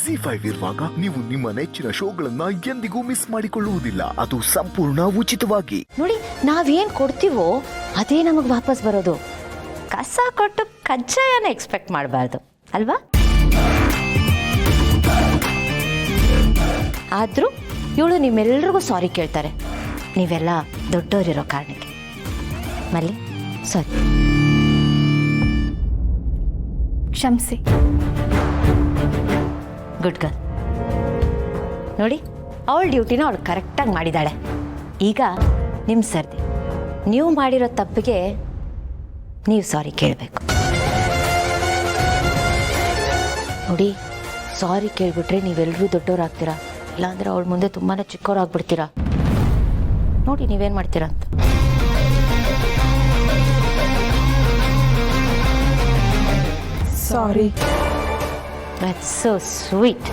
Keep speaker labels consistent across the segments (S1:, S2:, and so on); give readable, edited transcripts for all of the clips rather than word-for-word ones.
S1: ZEE5 ಇರುವಾಗ ನೀವು ನಿಮ್ಮ ನೆಚ್ಚಿನ ಶೋಗಳನ್ನ ಎಂದಿಗೂ ಮಿಸ್ ಮಾಡಿಕೊಳ್ಳುವುದಿಲ್ಲ. ಅದು ಸಂಪೂರ್ಣ ಉಚಿತವಾಗಿ.
S2: ನೋಡಿ, ನಾವೇನ್ ಕೊಡ್ತೀವೋ ಅದೇ ನಮಗೆ ವಾಪಸ್ ಬರೋದು. ಕಸ ಕೊಟ್ಟು ಕಜ್ಜಾಯನ ಎಕ್ಸ್ಪೆಕ್ಟ್ ಮಾಡಬಾರ್ದು ಅಲ್ವಾ? ಆದ್ರೂ ಇವಳು ನಿಮ್ಮೆಲ್ರಿಗೂ ಸಾರಿ ಕೇಳ್ತಾರೆ, ನೀವೆಲ್ಲ ದೊಡ್ಡವರಿರೋ ಕಾರಣಕ್ಕೆ. ಮಲ್ಲಿ, ಸಾರಿ.
S3: ಕ್ಷಮಿಸಿ.
S2: Good girl. ನೋಡಿ, ಅವಳ ಡ್ಯೂಟಿನ ಅವಳು ಕರೆಕ್ಟಾಗಿ ಮಾಡಿದ್ದಾಳೆ. ಈಗ ನಿಮ್ಮ ಸರ್ದಿ. ನೀವು ಮಾಡಿರೋ ತಪ್ಪಿಗೆ ನೀವು ಸಾರಿ ಕೇಳಬೇಕು. ನೋಡಿ, ಸಾರಿ ಕೇಳ್ಬಿಟ್ರೆ ನೀವೆಲ್ಲರೂ ದೊಡ್ಡವರಾಗ್ತೀರಾ, ಇಲ್ಲಾಂದ್ರೆ ಅವಳ ಮುಂದೆ ತುಂಬಾ ಚಿಕ್ಕವರಾಗ್ಬಿಡ್ತೀರಾ. ನೋಡಿ ನೀವೇನು ಮಾಡ್ತೀರಾ ಅಂತ.
S3: ಸಾರಿ.
S2: That's so sweet.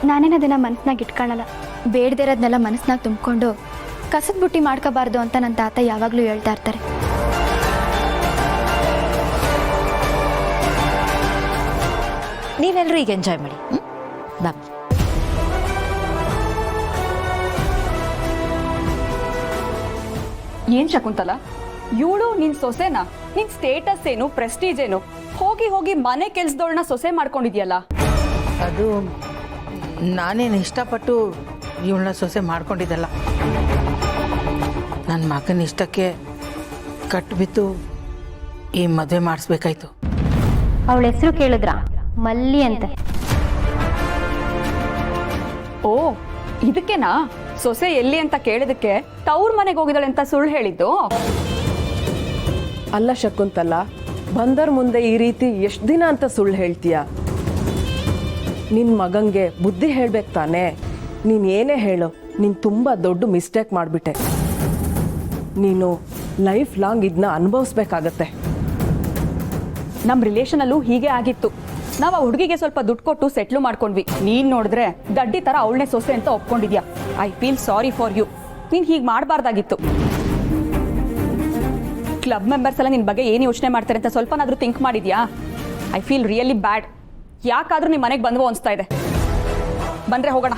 S3: ನಾನೇನದನ್ನ ಮನಸ್ನಾಗ ಇಟ್ಕೊಳ್ಳಲ್ಲ. ಬೇಡದೇ ಇರೋದನ್ನೆಲ್ಲ ಮನಸ್ನಾಗ ತುಂಬಿಕೊಂಡು ಕಸದ ಬುಟ್ಟಿ ಮಾಡ್ಕೋಬಾರ್ದು ಅಂತ ನನ್ನ ತಾತ ಯಾವಾಗಲೂ ಹೇಳ್ತಾ ಇರ್ತಾರೆ.
S2: ನೀವೆಲ್ಲರೂ ಈಗ ಎಂಜಾಯ್ ಮಾಡಿ. ಬಾ.
S4: ಏನ್ ಶಕುಂತಲ, ಇವಳು ನಿನ್ ಸೊಸೆನಾ? ನಿನ್ ಸ್ಟೇಟಸ್ ಏನು, ಪ್ರೆಸ್ಟೀಜ್ ಏನು? ಹೋಗಿ ಹೋಗಿ ಮನೆ ಕೆಲ್ಸದವಳನ್ನ ಸೊಸೆ ಮಾಡ್ಕೊಂಡಿದ್ಯಲ್ಲ.
S5: ಅದು ನಾನೇನು ಇಷ್ಟಪಟ್ಟು ಇವಳನ್ನ ಸೊಸೆ ಮಾಡ್ಕೊಂಡಿದ್ದಲ್ಲ. ನನ್ನ ಮಗನ ಇಷ್ಟಕ್ಕೆ ಕಟ್ಟಿಬಿತ್ತು ಈ ಮದುವೆ ಮಾಡಿಸ್ಬೇಕಾಯ್ತು.
S3: ಅವಳ ಹೆಸರು ಕೇಳಿದ್ರ? ಮಲ್ಲಿ ಅಂತ.
S4: ಓ, ಇದಕ್ಕೇನಾ ಸೊಸೆ ಎಲ್ಲಿ ಅಂತ ಕೇಳಿದಕ್ಕೆ ತವ್ರ ಮನೆಗೆ ಹೋಗಿದ್ದಾಳೆ ಅಂತ ಸುಳ್ಳು ಹೇಳಿದ್ದು?
S6: ಅಲ್ಲ ಶಕುಂತಲ, ಬಂದರ್ ಮುಂದೆ ಈ ರೀತಿ ಎಷ್ಟು ದಿನ ಅಂತ ಸುಳ್ಳು ಹೇಳ್ತೀಯ? ನಿನ್ನ ಮಗಂಗೆ ಬುದ್ಧಿ ಹೇಳ್ಬೇಕು ತಾನೇ. ನೀನು ಏನೇ ಹೇಳು, ನೀನು ತುಂಬ ದೊಡ್ಡ ಮಿಸ್ಟೇಕ್ ಮಾಡಿಬಿಟ್ಟೆ. ನೀನು ಲೈಫ್ ಲಾಂಗ್ ಇದನ್ನ ಅನುಭವಿಸ್ಬೇಕಾಗತ್ತೆ.
S4: ನಮ್ಮ ರಿಲೇಷನಲ್ಲೂ ಹೀಗೆ ಆಗಿತ್ತು. ನಾವು ಆ ಹುಡುಗಿಗೆ ಸ್ವಲ್ಪ ದುಡ್ಡು ಕೊಟ್ಟು ಸೆಟ್ಲು ಮಾಡ್ಕೊಂಡ್ವಿ. ನೀನ್ ನೋಡಿದ್ರೆ ದಡ್ಡಿ ತರ ಅವಳನ್ನೇ ಸೊಸೆ ಅಂತ ಒಪ್ಕೊಂಡಿದ್ಯಾ. I feel sorry for you. ನೀನ್ ಹೀಗೆ ಮಾಡಬಾರ್ದಾಗಿತ್ತು. ಕ್ಲಬ್ ಮೆಂಬರ್ಸ್ ಎಲ್ಲ ನಿನ್ ಬಗ್ಗೆ ಏನು ಯೋಚನೆ ಮಾಡ್ತಾರೆ ಅಂತ ಸ್ವಲ್ಪನಾದ್ರೂ ಥಿಂಕ್ ಮಾಡಿದ್ಯಾ? I feel really bad. ಯಾಕಾದ್ರೂ ನಿಮ್ಮ ಮನೆಗೆ ಬಂದ್ವೋ ಅನಿಸ್ತಾ ಇದೆ. ಬಂದ್ರೆ ಹೋಗೋಣ.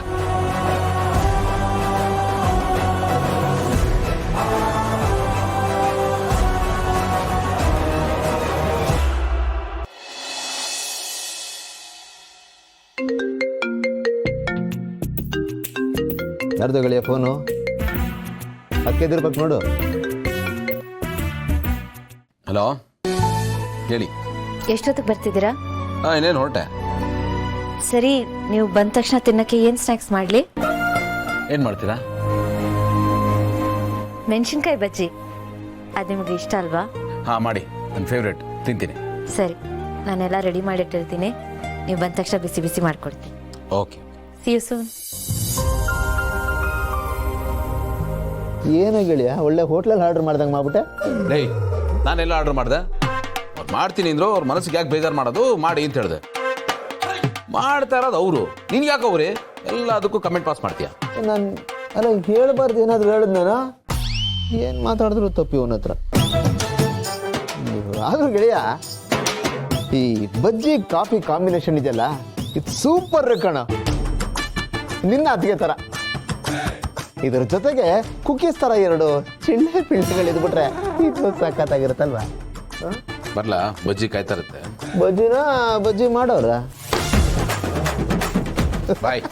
S7: ಯಾರ್ದು ಗಳಿಯ ಫೋನು? ಹಕ್ಕಿದಿರ್ಬೇಕು ನೋಡು.
S8: ಹಲೋ, ಹೇಳಿ.
S2: ಎಷ್ಟೊತ್ತಿಗೆ ಬರ್ತಿದ್ದೀರಾ?
S8: ಇನ್ನೇನು ಹೊರಟೆ.
S2: ಸರಿ, ನೀವು ಬಂದ ತಕ್ಷಣ ತಿನ್ನಕ್ಕೆ ಏನು ಸ್ನ್ಯಾಕ್ಸ್ ಮಾಡಲಿ?
S8: ಏನು ಮಾಡ್ತೀರಾ?
S2: ಮೆಣಸಿನ್ಕಾಯಿ ಬಜ್ಜಿ. ಅದು ನಿಮಗೆ ಇಷ್ಟ ಅಲ್ವಾ?
S8: ಹಾಂ, ಮಾಡಿ. ನನ್ನ ಫೇವ್ರೇಟ್, ತಿಂತೀನಿ.
S2: ಸರಿ, ನಾನೆಲ್ಲ ರೆಡಿ ಮಾಡಿಟ್ಟಿರ್ತೀನಿ. ನೀವು ಬಂದ ತಕ್ಷಣ ಬಿಸಿ ಬಿಸಿ ಮಾಡ್ಕೊಡ್ತೀನಿ.
S8: Okay,
S2: see you soon.
S7: ಏನೋ ಗಳಿಯ, ಒಳ್ಳೆ ಹೋಟ್ಲಲ್ಲಿ ಆರ್ಡರ್ ಮಾಡ್ದಂಗೆ ಮಾಡ್ಬಿಟ್ಟೆ.
S8: ಡೈ, ನಾನೆಲ್ಲ ಆರ್ಡರ್ ಮಾಡಿದೆ. ಅವ್ರು ಮಾಡ್ತೀನಿ ಅಂದ್ರು, ಅವ್ರ ಮನಸ್ಸಿಗೆ ಯಾಕೆ ಬೇಜಾರು ಮಾಡೋದು, ಮಾಡಿ ಅಂತ ಹೇಳಿದೆ. ಮಾಡ್ತಾ ಇರೋದು ಅವರು, ನಿನ್ಗೆ ಯಾಕೆ ಅವ್ರಿ ಎಲ್ಲದಕ್ಕೂ ಕಮೆಂಟ್ ಪಾಸ್ ಮಾಡ್ತೀಯ?
S7: ನಾನು ಅಲ್ಲ ಹೇಳ್ಬಾರ್ದು, ಏನಾದರೂ ಹೇಳಿದ್ ನಾನು. ಏನು ಮಾತಾಡಿದ್ರು ತಪ್ಪಿ ಅವನ ಹತ್ರ. ಆದ್ರೂ ಗೆಳೆಯ, ಈ ಬಜ್ಜಿ ಕಾಫಿ ಕಾಂಬಿನೇಷನ್ ಇದೆಯಲ್ಲ, ಇದು ಸೂಪರ್ ಕಣ. ನಿನ್ನ ಅತ್ತಿಗೆ ಥರ. ಇದ್ರ ಜೊತೆಗೆ ಕುಕೀಸ್ ಥರ 2 ಚಿಳ್ಳೆ ಪಿಳ್ಳೆಗಳು ಇದ್ಬಿಟ್ರೆ ಇದು ಸಖತ್ತಾಗಿರುತ್ತಲ್ವಾ?
S8: ಬರ್ಲಾ? ಬಜ್ಜಿ ಕಾಯ್ತಾ ಇರುತ್ತೆ.
S7: ಬಜ್ಜಿ ಮಾಡೋರ.
S8: ಬಾಯ್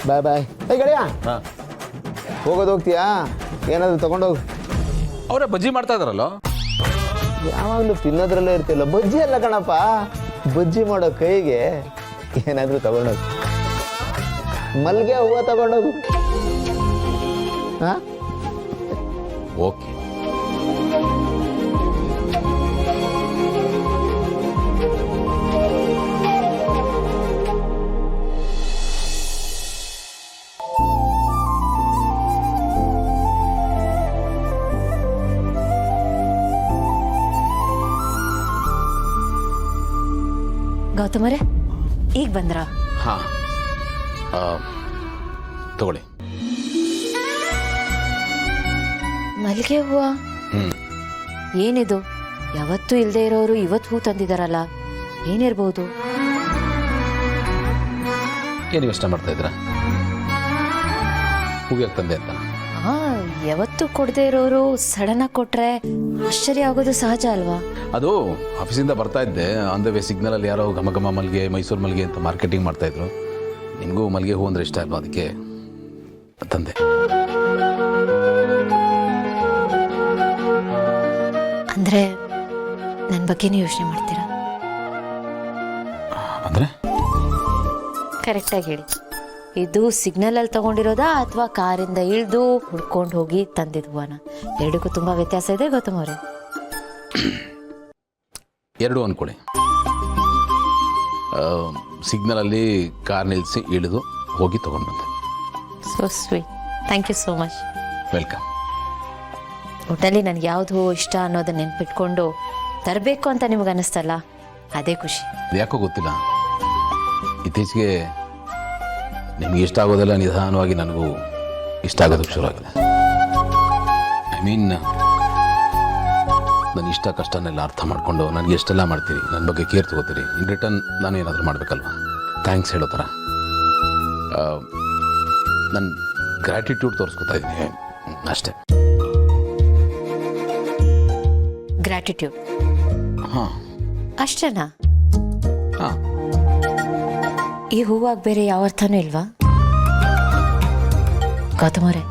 S7: ಬಾಯ್ ಬಾಯ್. ಗೆಳೆಯ,
S8: ಹಾಂ,
S7: ಹೋಗೋದು ಹೋಗ್ತೀಯಾ? ಏನಾದರೂ ತಗೊಂಡೋಗು.
S8: ಅವರೇ ಬಜ್ಜಿ ಮಾಡ್ತಾ ಇದಾರಲ್ಲ.
S7: ಯಾವಾಗಲೂ ತಿನ್ನೋದ್ರಲ್ಲೇ ಇರ್ತಿಲ್ಲ. ಬಜ್ಜಿ ಅಲ್ಲ ಕಣಪ್ಪ, ಬಜ್ಜಿ ಮಾಡೋ ಕೈಗೆ ಏನಾದರೂ ತಗೊಂಡೋಗು. ಮಲ್ಗೆ ಹೂವು ತಗೊಂಡೋಗು. ಹಾಂ,
S8: ಓಕೆ.
S2: ಗೌತಮರೇ, ಈಗ ಬಂದ್ರಾ?
S8: ಹಾಂ, ತಗೊಳ್ಳಿ.
S2: ಮಲ್ಲಿಗೆ ಹೂವ? ಏನಿದು? ಯಾವತ್ತೂ ಇಲ್ಲದೆ ಇರೋರು ಇವತ್ತು ಹೂ ತಂದಿದಾರಲ್ಲ, ಏನಿರ್ಬೋದು?
S8: ಏನು ಯೋಚನೆ ಮಾಡ್ತಾ ಇದ್ದೀರಾ? ಹೂವ್ಯಾಕೆ ತಂದೆ ಅಂತ?
S2: ಯಾವತ್ತೂ ಕೊಡದೇ ಇರೋರು ಸಡನ್ನಾಗಿ ಕೊಟ್ರೆ ಆಶ್ಚರ್ಯ ಆಗೋದು ಸಹಜ ಅಲ್ವಾ?
S8: ಅದು ಆಫೀಸಿಂದ ಬರ್ತಾ ಇದ್ದೆ, ಆನ್ ದ ವೇ ಸಿಗ್ನಲಲ್ಲಿ ಯಾರೋ ಘಮ ಘಮ ಮಲ್ಲಿಗೆ, ಮೈಸೂರು ಮಲ್ಲಿಗೆ ಅಂತ ಮಾರ್ಕೆಟಿಂಗ್ ಮಾಡ್ತಾಯಿದ್ರು. ನಿಮಗೂ ಮಲ್ಲಿಗೆ ಹೂ ಅಂದರೆ ಇಷ್ಟ ಅಲ್ವಾ, ಅದಕ್ಕೆ ತಂದೆ.
S2: ಅಂದರೆ ನನ್ನ ಬಗ್ಗೆನೇ ಯೋಚನೆ ಮಾಡ್ತೀರಾ?
S8: ಅಂದರೆ
S2: ಕರೆಕ್ಟಾಗಿ ಹೇಳಿ, ಇದು ಸಿಗ್ನಲಲ್ಲಿ ತಗೊಂಡಿರೋದಾ ಅಥವಾ ಕಾರಿಂದ ಇಳಿದು ಹುಡ್ಕೊಂಡು ಹೋಗಿ ತಂದಿದ್ವಾನ? ಎರಡಕ್ಕೂ ತುಂಬ ವ್ಯತ್ಯಾಸ ಇದೆ ಗೌತಮ್ ಅವರೇ.
S8: ಎರಡೂ ಅಂದ್ಕೊಳ್ಳಿ. ಸಿಗ್ನಲಲ್ಲಿ ಕಾರ್ ನಿಲ್ಲಿಸಿ ಇಳಿದು ಹೋಗಿ ತೊಗೊಂಡು ಬಂದೆ.
S2: So sweet, thank you so much.
S8: Welcome.
S2: ಒಟ್ಟಲ್ಲಿ ನನಗೆ ಯಾವುದು ಹೂ ಇಷ್ಟ ಅನ್ನೋದನ್ನ ನೆನ್ಪಿಟ್ಕೊಂಡು ತರಬೇಕು ಅಂತ ನಿಮ್ಗೆ ಅನ್ನಿಸ್ತಲ್ಲ, ಅದೇ ಖುಷಿ.
S8: ಯಾಕೋ ಗೊತ್ತಿಲ್ಲ, ಇತ್ತೀಚೆಗೆ ನಿಮಗೆ ಇಷ್ಟ ಆಗೋದೆಲ್ಲ ನಿಧಾನವಾಗಿ ನನಗೂ ಇಷ್ಟ ಆಗೋದಕ್ಕೆ ಶುರು ಆಗಿದೆ. ಐ ಮೀನ್, ನನ್ನ ಇಷ್ಟ ಕಷ್ಟನೆಲ್ಲ ಅರ್ಥ ಮಾಡಿಕೊಂಡು ನನಗೆ ಎಷ್ಟೆಲ್ಲ ಮಾಡ್ತೀರಿ, ನನ್ನ ಬಗ್ಗೆ ಕೇರ್ ತಗೋತೀರಿ. ಇನ್ ರಿಟರ್ನ್ ನಾನು ಏನಾದರೂ ಮಾಡಬೇಕಲ್ವ, ಥ್ಯಾಂಕ್ಸ್ ಹೇಳೋ ಥರ ನನ್ನ ಗ್ರ್ಯಾಟಿಟ್ಯೂಡ್ ತೋರಿಸ್ಕೊತಾ ಇದ್ದೀನಿ ಅಷ್ಟೇ.
S2: ಗ್ರ್ಯಾಟಿಟ್ಯೂಡ್?
S8: ಹಾಂ
S2: ಅಷ್ಟೇನಾ?
S8: ಹಾಂ.
S2: ಈ ಹೂವಾಗಿ ಬೇರೆ ಯಾವ ಅರ್ಥನೂ ಇಲ್ವಾ? ಗೌತಮ್ ಅವರೇ,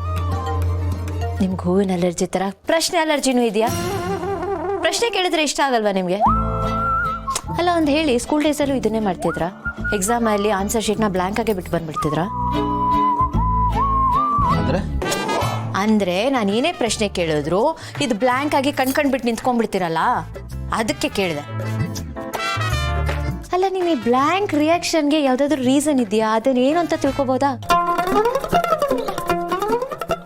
S2: ನಿಮ್ಗೆ ಹೂವಿನ ಅಲರ್ಜಿ ಥರ ಪ್ರಶ್ನೆ ಅಲರ್ಜಿನೂ ಇದೆಯಾ? ಪ್ರಶ್ನೆ ಕೇಳಿದ್ರೆ ಇಷ್ಟ ಆಗಲ್ವಾ ನಿಮಗೆ? ಅಲ್ಲ, ಒಂದು ಹೇಳಿ, ಸ್ಕೂಲ್ ಡೇಸಲ್ಲೂ ಇದನ್ನೇ ಮಾಡ್ತಿದ್ರಾ? ಎಕ್ಸಾಮಲ್ಲಿ ಆನ್ಸರ್ ಶೀಟ್ನ ಬ್ಲ್ಯಾಂಕ್ ಆಗೇ ಬಿಟ್ಟು ಬಂದ್ಬಿಡ್ತಿದ್ರಾ? ಅಂದರೆ ನಾನು ಏನೇ ಪ್ರಶ್ನೆ ಕೇಳಿದ್ರು ಇದು ಬ್ಲ್ಯಾಂಕ್ ಆಗಿ ಕಣ್ಕಂಡ್ಬಿಟ್ಟು ನಿಂತ್ಕೊಂಡ್ಬಿಡ್ತೀರಲ್ಲ, ಅದಕ್ಕೆ ಕೇಳಿದೆ. ಅಲ್ಲ, ನೀವು ಈ ಬ್ಲ್ಯಾಂಕ್ ರಿಯಾಕ್ಷನ್ಗೆ ಯಾವುದಾದ್ರೂ ರೀಸನ್ ಇದೆಯಾ? ಅದನ್ನೇನು ಅಂತ ತಿಳ್ಕೊಬೋದಾ?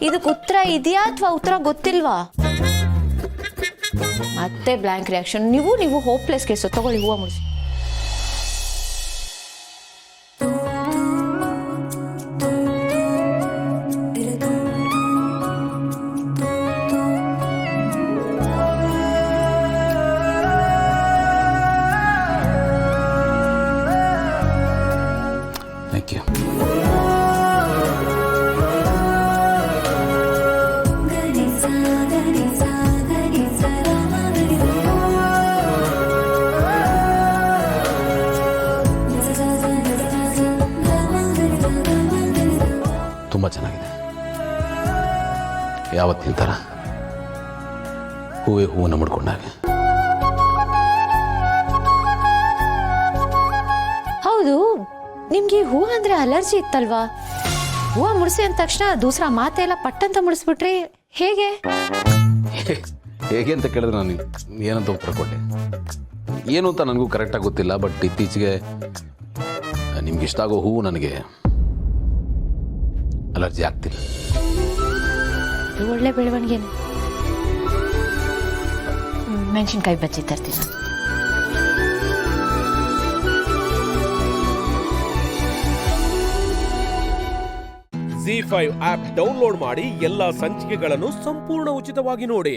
S2: ಇದಕ್ಕೆ ಉತ್ತರ ಇದೆಯಾ ಅಥವಾ ಉತ್ತರ ಗೊತ್ತಿಲ್ವಾ? ಮತ್ತೆ ಬ್ಲ್ಯಾಂಕ್ ರಿಯಾಕ್ಷನ್. ನೀವು ಹೋಪ್ಲೆಸ್ ಕೇಸು. ತಗೊಳ್ಳಿ, ಹೂವು ಮುಡಿಸಿ.
S8: Thank you. ತುಂಬ ಚೆನ್ನಾಗಿದೆ. ಯಾವತ್ತಿನ ಥರ ಹೂವನ್ನು ಮುಡ್ಕೊಂಡಾಗೆ.
S2: ಹೌದು, ನಿಮ್ಗೆ ಈ ಹೂವು ಅಂದ್ರೆ ಅಲರ್ಜಿ ಇತ್ತಲ್ವಾ? ಹೂವು ಮುಡಿಸಿ ಅಂದ ತಕ್ಷಣ ದೂಸರಾ ಮಾತೆಲ್ಲ ಪಟ್ಟಂತ ಮುಡಿಸ್ಬಿಟ್ರಿ, ಹೇಗೆ?
S8: ಹೇಗೆ ಅಂತ ಕೇಳಿದ್ರೆ ನಾನು ಏನಂತ ಉತ್ತರ ಕೊಟ್ಟೆ? ಏನು ಅಂತ ನನಗೂ ಕರೆಕ್ಟಾಗಿ ಗೊತ್ತಿಲ್ಲ. ಬಟ್ ಇತ್ತೀಚೆಗೆ ನಿಮ್ಗೆ ಇಷ್ಟ ಆಗೋ ಹೂವು ನನಗೆ ಅಲರ್ಜಿ ಆಗ್ತಿಲ್ಲ.
S2: ಇದು ಒಳ್ಳೆ ಬೆಳವಣಿಗೆನೆ. ಮೆಣಸಿನ್ಕಾಯಿ ಬಜ್ಜಿ ತರ್ತೀನಿ.
S9: ZEE5 ಆಪ್ ಡೌನ್ಲೋಡ್ ಮಾಡಿ ಎಲ್ಲಾ ಸಂಚಿಕೆಗಳನ್ನು ಸಂಪೂರ್ಣ ಉಚಿತವಾಗಿ ನೋಡಿ.